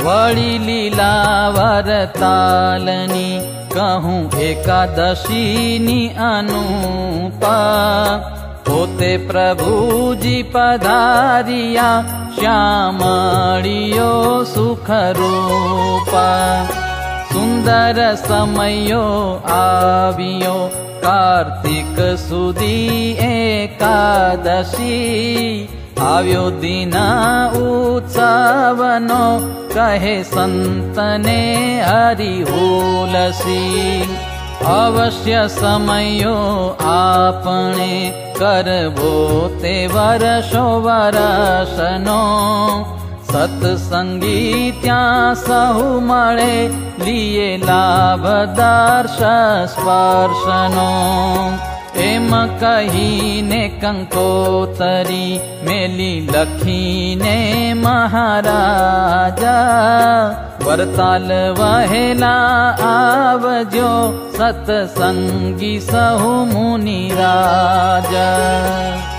वળી લીલા વરતાલની કહું એકાદશીની અનુપા પોતે પ્રભુજી પધારિયા શ્યામળિયો સુખરૂપા સુંદર સમયો આવ્યો કાર્તિક સુધી એકાદશી આવ્યો દિના ઉત્સવનો કહે સંતને હરિહોલસી અવશ્ય સમયો આપણે કરવો તે વર્ષો વર્ષનો સત્સંગી ત્યાં સહુ મળે લીએ લાભ દર્શ સ્પર્શનો એમ કહીને કંકોતરી મેલી લખીને મહારાજા વરતાલ વહેલા આવજો સત્સંગી સહુ મુનિ રાજા।